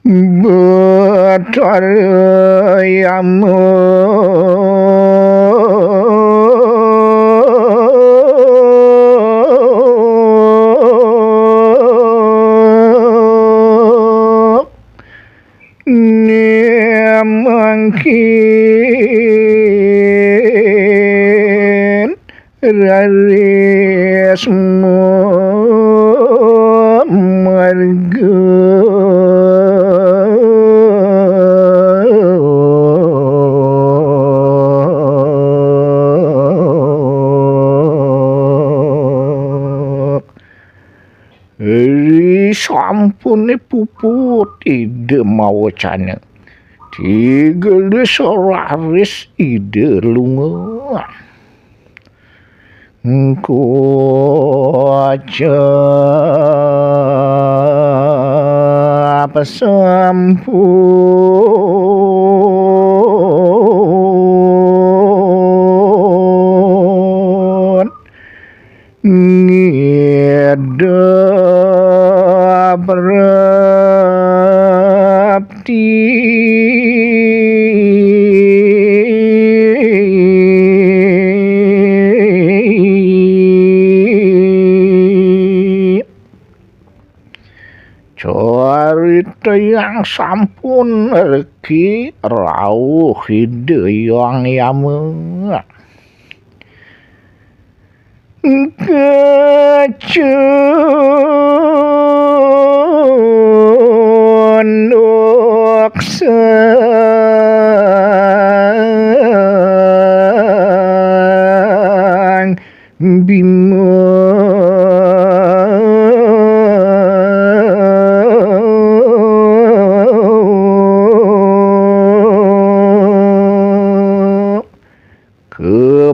Betul yamu mungkin rarismu marga sampune puput ide mawacana. Tiga solaris ide lunga. Engko aja apa sampun ngeda berabdi cerita yang sampun reki rawuh hidayang yama kecunduk sang bima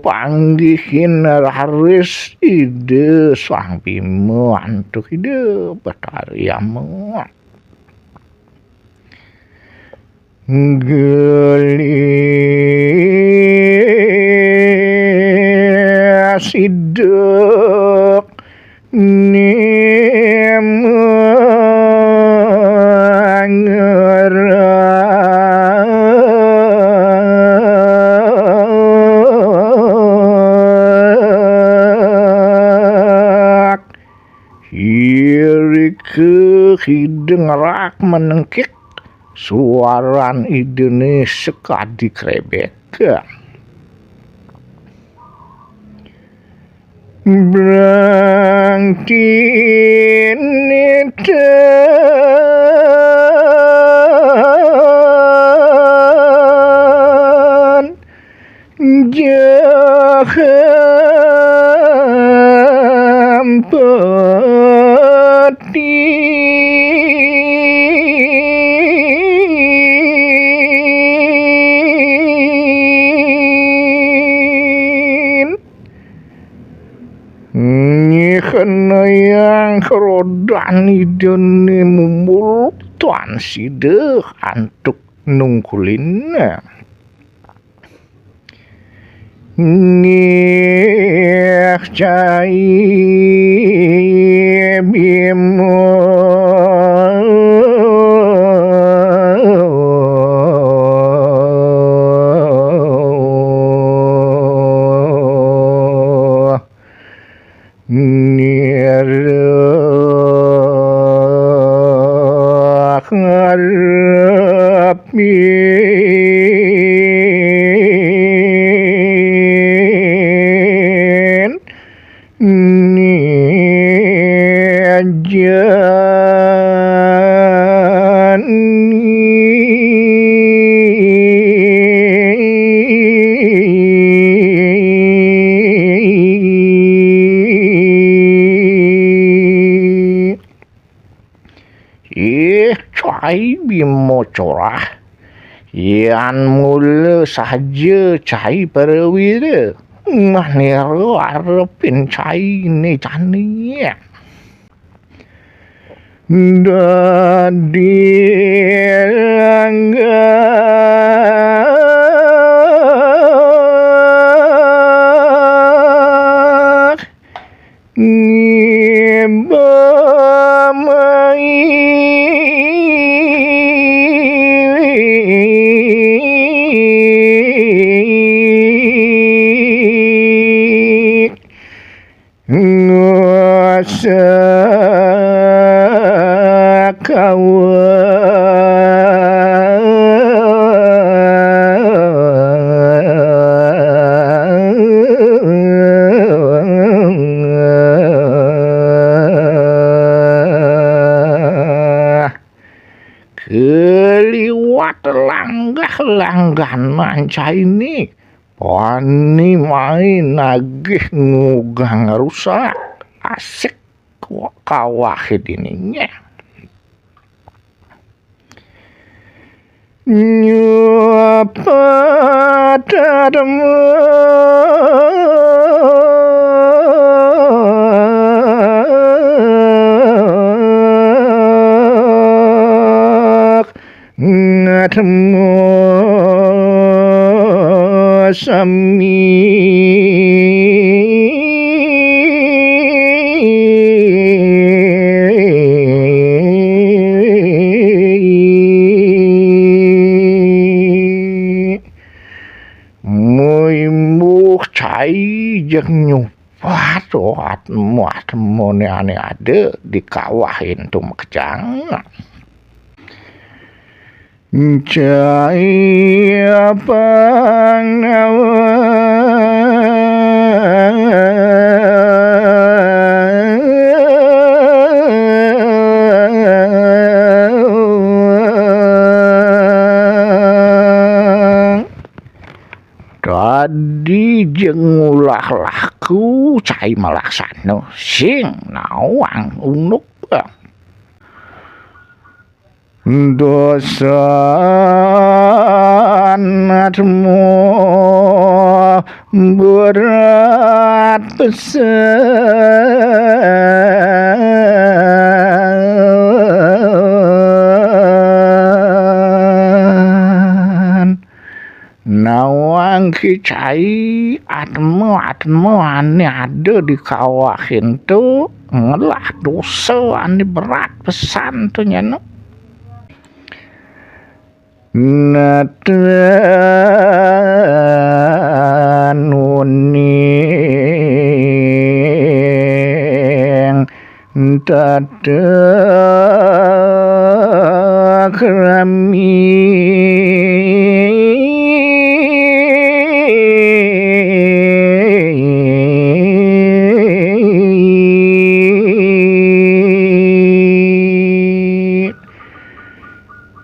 panggihin raris ide sang bima antuk ide batariamu gelis idek hideng rak menengkik suaran idene sekadi krebek berangti nitan jaham kena yang kerodan idene mumbul tuan side antuk nungkulin ngeh cai bimo cai bimo corah yan mula sahaja cai perwira manero arepin cai ni cani dadi langga ngibamai Keliwat langganan ini wani main nagih ngugang rusak asik kawahid ininya nyapa dadamu ngatemu sami muimuh cai jeung nyupat atmu ane ada di kawahin tu makjang cahaya tadi jengulah laku cai malaksana sing nawang unuk dosa anatmu berat pesan nawang kicai atmu ane ada di kawahin tu ngelah dosa ane berat pesan tu nyano natanuning tadak rami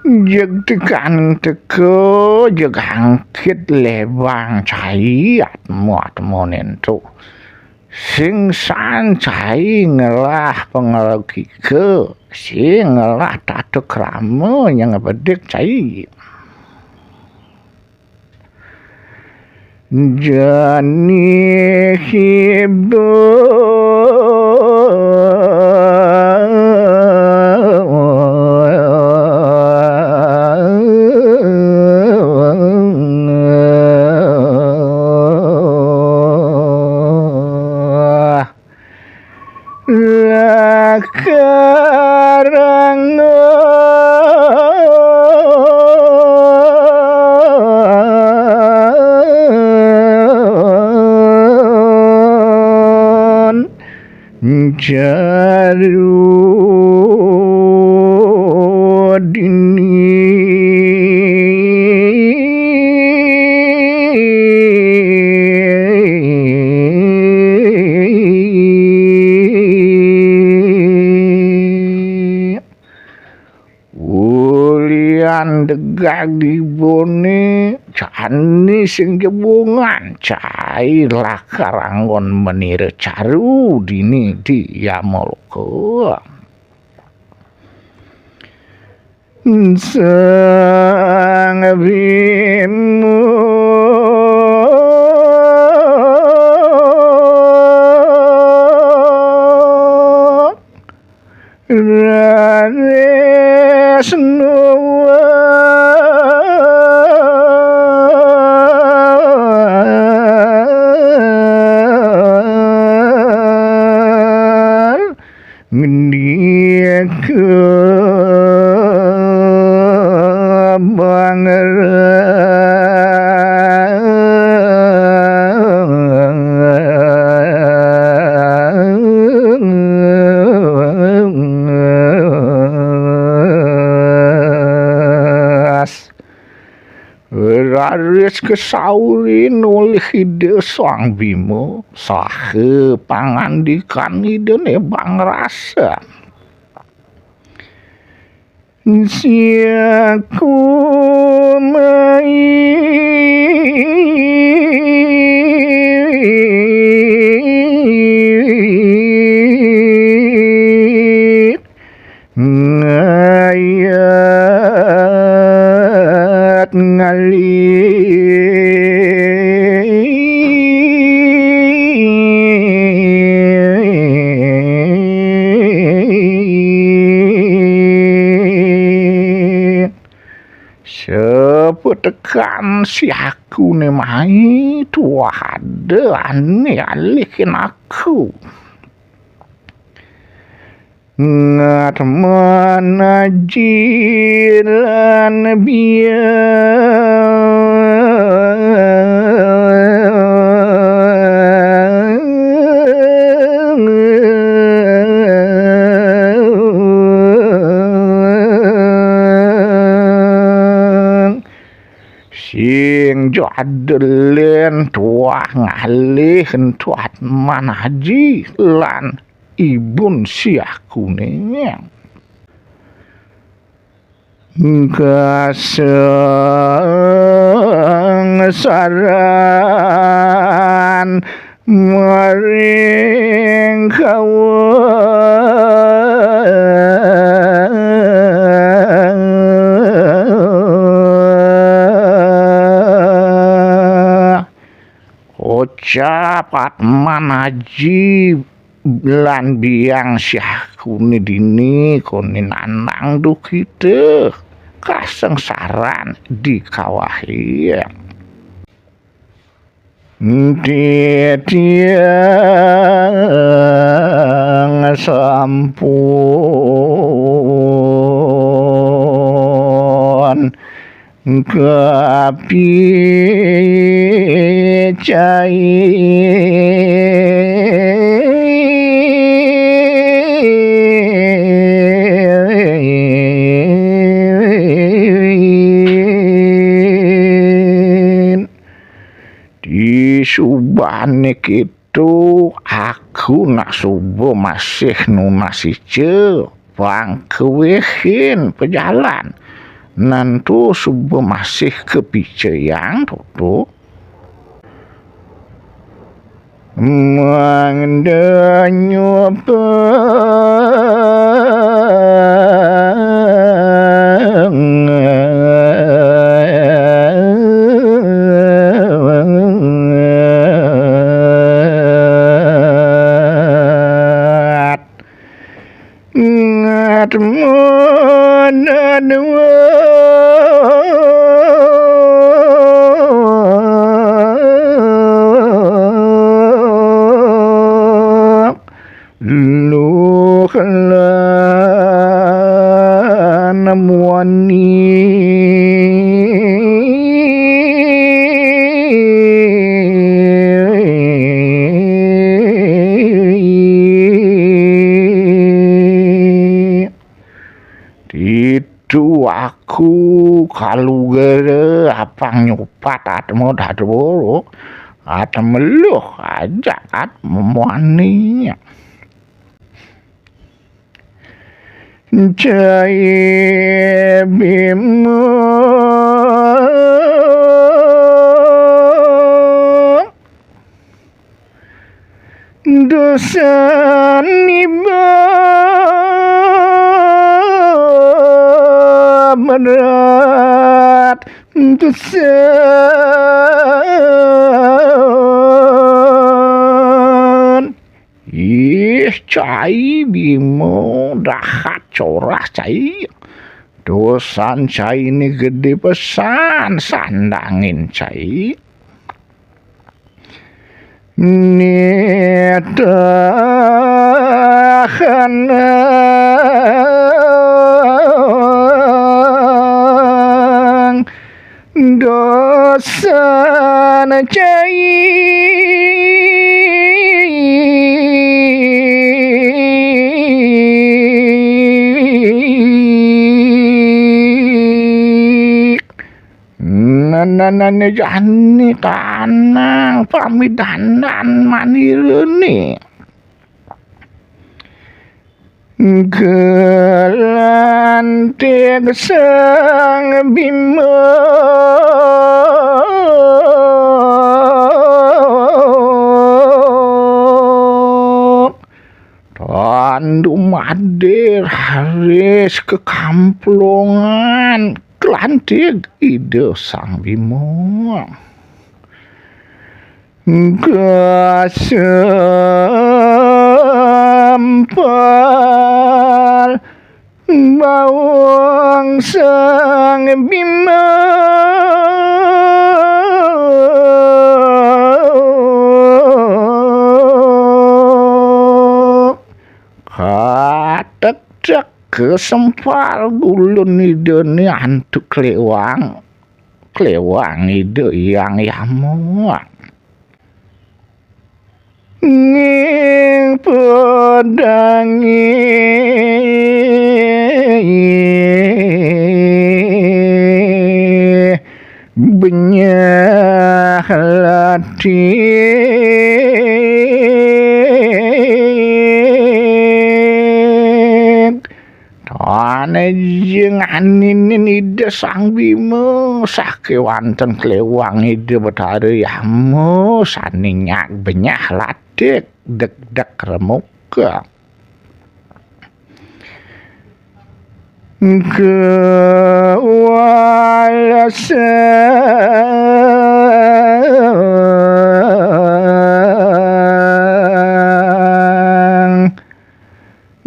jeg tekan teko jeg hangkit lebang cai atmu nento sing san cai ngelah pengelogi ke sing ngelah tatuk ramo yang bedek cai jani hibu jaru dini ulian degagi bone cani sing jebungan cai lakarangon menire caru dini dia molko sang bimu dia ke bangeran baris kesaurin oleh ide Sang Bima saha pangandikan idene Bang Rasa. Siaku ngayat ngalir sepetekan si aku ne mai tua ada ane alihin aku ngat manajilan sing jadelen tua ngalih tuat manaji lan ibun siah kuning kasengsaran maring ocapat manaji lan biang syah kuni dini kuni nanang du kita kasengsaran di kawahi tiang sampun kapi cai di subane kitu aku nak subuh masih nunasice bang kewehin pejalan nantu subuh masih kepicayang tutu mangdanyo itu aku kalau gara apa nyopat atau dadoro atau meluh aja at memuani jaya bimo dosa berat tusan cai bimo dahat corah cai dosan cai ini gede pesan sandangin cai netahan dosa cai dananane jani tanang pamidandan manirene gelantik sang Bima tandu madir haris kekamplongan kelantik ide sang Bima gasampal bawang sang Bima katek-tek kesempal gulun idene antuk klewang ide yang yamu nging pedangi benyah latih tane jenganin ide sang Bima sake wanten klewang ide betare yamu saninyak benyah latih deg-deg remuka kewalasan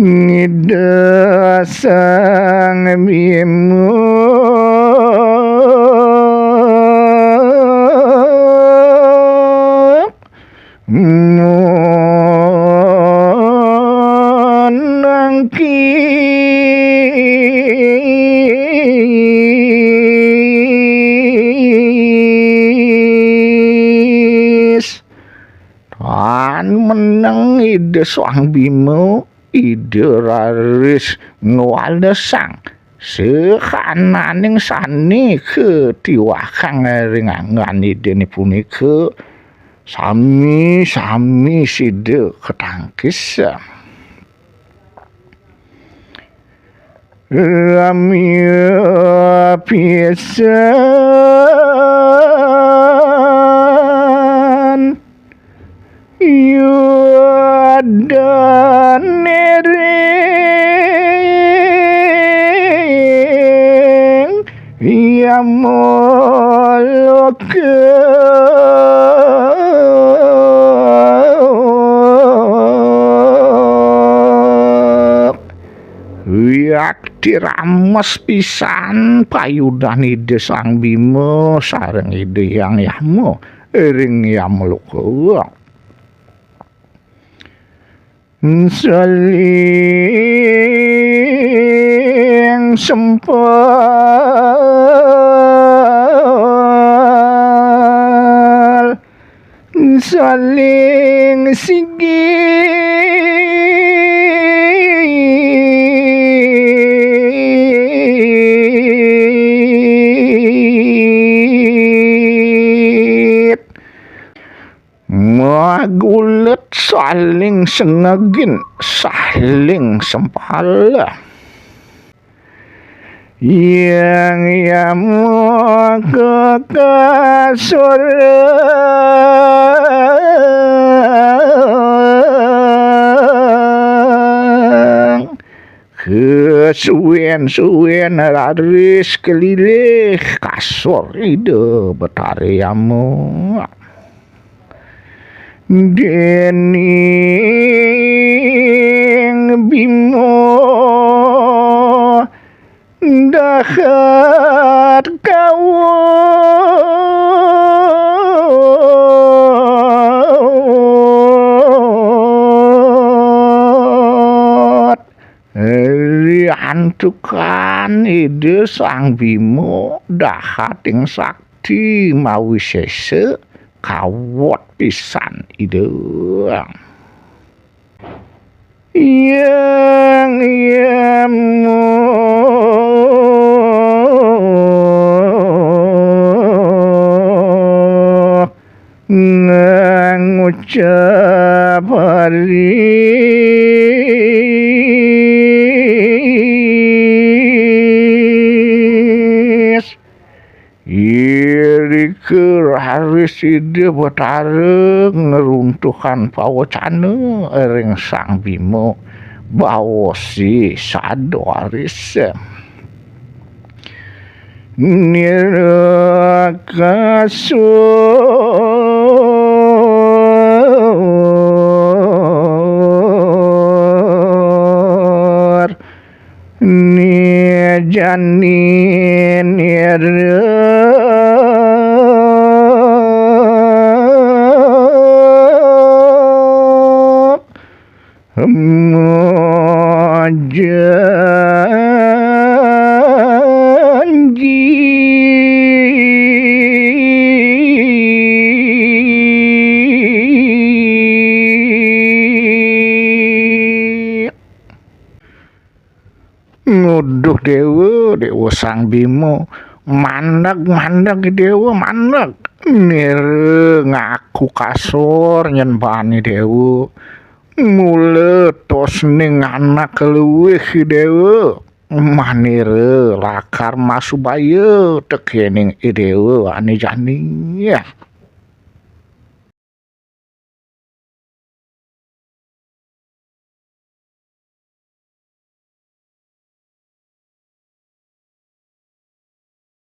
ide sang Bima nangkis tan meneng ide sang Bima ide raris ngwalesang sekananing sani ketiwakang ringangan idene punika sami side ketangkis Ramia pisan yudan nering yamoloke yak dirames pisan payudan ide sang Bima sareng ide yang yamu ring yamloka saling sempal saling sigit magulet saling sengegin saling sempal yang yamu ke kasur kesuwen raris kelilih kasur ide betare yamu dening Bima dahat kawat riantukan ide sang Bima dahat ing sakti mawi sese kawat pisan ide yang yamu. ngucap haris iri keur haris ide batareng ngeruntuhan pawocana ering Sang Bima baosi sado haris nirakasur ni janin nuduh dewa Sang Bima mandeg dewa mandeg nire ngaku kasur nyenbani dewa mule tos ning anak luwih dewa manire lakar masubaya tekening dewa ane jani ya